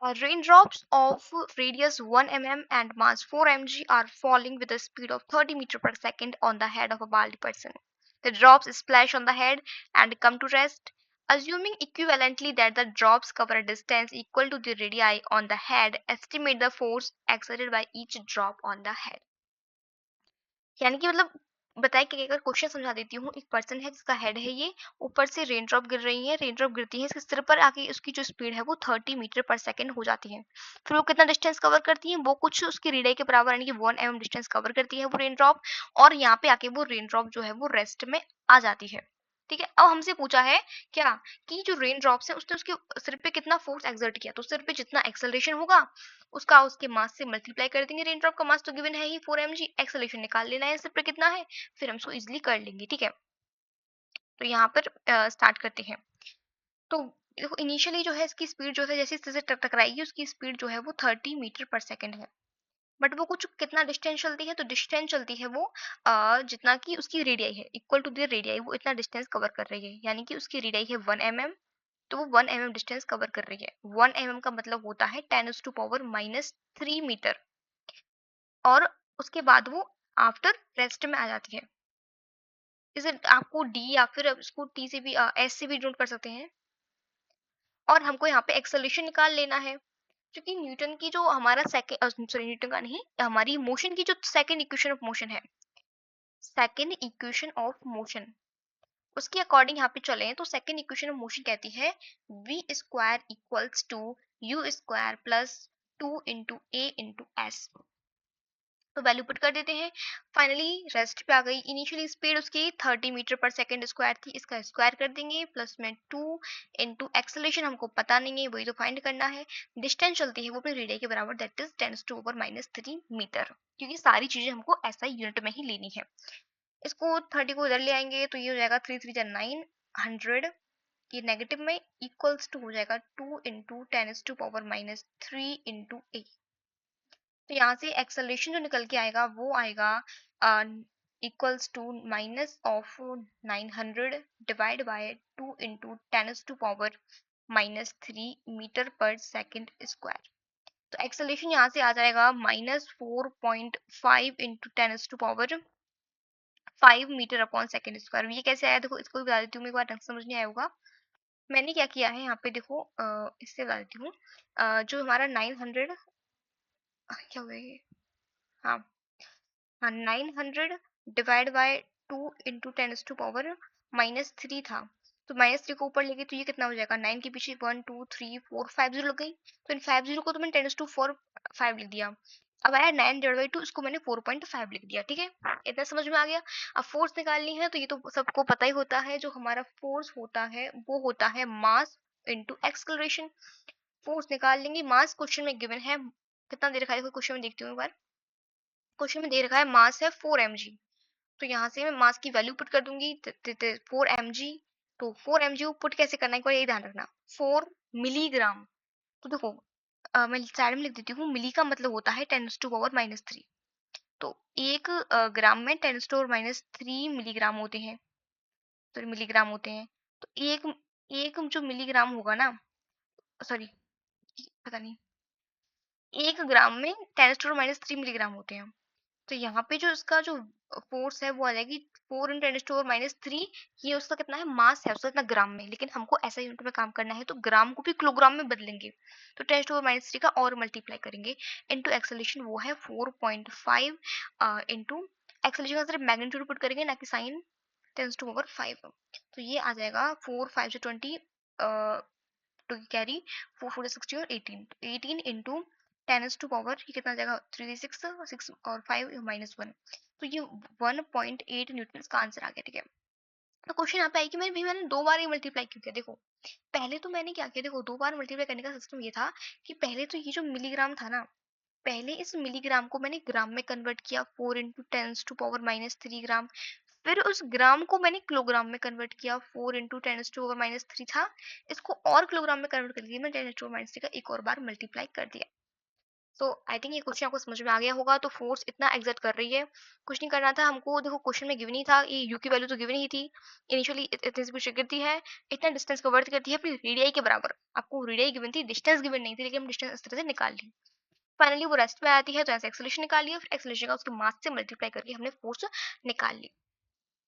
Raindrops of radius 1 mm and mass 4 mg are falling with a speed of 30 meters per second on the head of a bald person. The drops splash on the head and come to rest. Assuming equivalently that the drops cover a distance equal to the radii on the head, estimate the force exerted by each drop on the head. यानी कि मतलब बताए कि अगर question समझा देती हूँ, एक पर्सन है जिसका हेड है ये, ऊपर से रेन ड्रॉप गिर रही है, रेन ड्रॉप गिरती है इसके सिर पर आके, उसकी जो स्पीड है वो 30 मीटर पर सेकंड हो जाती है। फिर वो कितना डिस्टेंस कवर करती है, वो कुछ उसकी रेडियस के बराबर यानी कि 1 mm डिस्टेंस कवर करती है वो रेन ड्रॉप, और यहाँ पे आके वो रेन ड्रॉप जो है वो रेस्ट में आ जाती है। ठीक है, अब हमसे पूछा है क्या कि जो रेन ड्रॉप्स है उसने उसके सिर पे कितना फोर्स एक्सर्ट किया, तो सिर पे जितना एक्सेलरेशन होगा उसका उसके मास से मल्टीप्लाई कर देंगे। रेन ड्रॉप का मास तो गिवन है ही 4 mg, एक्सेलरेशन निकाल लेना है सिर पे कितना है, फिर हम इसको इजिली कर लेंगे। ठीक है, तो यहाँ पर स्टार्ट करते हैं। तो देखो इनिशियली जो है इसकी स्पीड जो है जैसे इससे टकराएगी उसकी स्पीड जो है वो 30 मीटर पर सेकंड है, बट वो कुछ कितना डिस्टेंस चलती है, तो डिस्टेंस चलती है वो जितना कि उसकी रेडियाई है, इक्वल टू द रेडियाई, वो इतना डिस्टेंस कवर कर रही है, यानी कि उसकी रेडियाई है 1 mm, तो वो 1 mm डिस्टेंस कवर कर रही है। 1 mm का मतलब होता है 10⁻³ मीटर, और उसके बाद वो आफ्टर रेस्ट में आ जाती है। इसे आपको डी या फिर इसको टी से भी एस से भी डिनोट कर सकते हैं, और हमको यहाँ पे एक्सेलरेशन निकाल लेना है, क्योंकि न्यूटन की जो हमारा सेकंड सॉरी न्यूटन का नहीं, हमारी मोशन की जो सेकंड इक्वेशन ऑफ मोशन है, सेकंड इक्वेशन ऑफ मोशन, उसके अकॉर्डिंग यहाँ पे चले तो सेकंड इक्वेशन ऑफ मोशन कहती है v square equals to u square plus 2 × a × s। तो वैल्यू पुट कर देते हैं, फाइनली रेस्ट पे आ गई। इनिशियली स्पीड उसकी 30 मीटर पर सेकंड स्क्वायर थी, इसका स्क्वायर कर देंगे, प्लस में 2 × एक्सेलरेशन हमको पता नहीं है वही तो फाइंड करना है, डिस्टेंस चलती है वो अपनी रेडियस के बराबर दैट इज 10⁻³ मीटर, क्योंकि सारी चीजें हमको ऐसा यूनिट में ही लेनी है। इसको 30 को इधर ले आएंगे तो ये हो जाएगा 3 3 9 100, ये नेगेटिव में इक्वल्स टू हो जाएगा 2 × 10⁻³ तो यहाँ से एक्सेलरेशन जो निकल के आएगा वो आएगा equals to -900 divide by 2 × 10⁻³ metre पर सेकंड स्क्वायर। तो एक्सेलरेशन यहाँ से आ जाएगा -4.5 × 10⁻5 मीटर अपॉन सेकंड स्क्वायर। ये कैसे आया देखो, इसको भी बता देती हूँ, एक बार ढंग से समझ नहीं आया होगा। मैंने क्या किया है यहाँ पे देखो, इससे बता देती हूँ, जो हमारा 900 क्या हुआ ये, हाँ हाँ 900 डिवाइड बाय 2 × 10⁻³ था, तो -3 को ऊपर लेके तो ये कितना हो जाएगा, 9 के पीछे 1 2 3 4 5 जीरो लग गई, तो इन 5 जीरो को तो मैंने 10⁻⁴ लिख दिया। अब आया 9/2, इसको मैंने 4.5 लिख दिया। ठीक है, इतना समझ में आ गया। अब फोर्स निकालनी है तो ये तो सबको पता ही होता है, जो हमारा फोर्स होता है वो होता है मास इंटू एक्सलरेशन। फोर्स निकाल लेंगे, मास क्वेश्चन में गिवन है, कितना दे रखा है क्वेश्चन में, देखती हूँ एक बार। क्वेश्चन में दे रखा है मास है 4 mg, तो यहाँ से मैं मास की वैल्यू पुट कर दूंगी 4 mg। तो 4 mg को पुट कैसे करना है, एक बार यही ध्यान रखना, 4 मिलीग्राम। तो देखो मैं साइड में लिख देती हूँ, मिली का मतलब होता है 10⁻⁻3, तो एक ग्राम में 10⁻³ मिलीग्राम होते हैं, तो मिलीग्राम होते हैं। तो एक एक जो मिलीग्राम होगा ना, सॉरी पता नहीं, एक ग्राम में 10⁻³ मिलीग्राम होते हैं। तो यहाँ पे जो इसका जो फोर्स है वो आ जाएगी 4 × 10⁻³ ये उसका कितना है, मास है उसका कितना ग्राम में, लेकिन हमको ऐसा यूनिट में काम करना है तो ग्राम को भी किलोग्राम में बदलेंगे, तो 10⁻³ का और मल्टीप्लाई करेंगे, इनटू एक्सेलरेशन वो है 4.5, इनटू एक्सेलरेशन का सिर्फ मैग्नीट्यूड पुट करेंगे ना कि साइन 10⁻⁵। तो ये आ जाएगा 4 5 से 20, टू कैरी 4 4 60 और 18, 18 इंटू 10⁻⁴ ये कितना आ जाएगा 3 6 6 और 5 -1, तो ये 1.8 न्यूटन का आंसर आ गया। ठीक है, तो क्वेश्चन यहाँ पे आई कि मैंने 2 बार ये मल्टीप्लाई क्यों किया। देखो पहले तो मैंने क्या किया, देखो 2 बार मल्टीप्लाई करने का सिस्टम ये था कि पहले तो ये जो मिलीग्राम था ना, पहले इस मिलीग्राम को मैंने ग्राम में कन्वर्ट किया, 4 × 10⁻³ ग्राम, फिर उस ग्राम को मैंने किलोग्राम में कन्वर्ट किया, 4 × 10⁻³ था, इसको और किलोग्राम में कन्वर्ट कर दिया मैं 10⁻³ का एक और बार मल्टीप्लाई कर दिया। तो आई थिंक ये क्वेश्चन आपको समझ में आ गया होगा। तो फोर्स इतना एग्जर्ट कर रही है, कुछ नहीं करना था हमको। देखो क्वेश्चन में गिवन ही था, ये यू की वैल्यू तो गिवन ही थी। इनिशियली इतने से पीछे गिरती है, इतना डिस्टेंस कवर करती है अपनी रेडियाई के बराबर। आपको रेडियाई गिवन थी, डिस्टेंस गिवन नहीं थी, लेकिन हम डिस्टेंस इस तरह से निकाल ली। फाइनली वो रेस्ट पे आती है, तो ऐसे एक्सेलरेशन निकाल लिया, फिर एक्सेलरेशन का उसके मास से मल्टीप्लाई करके हमने फोर्स निकाल ली।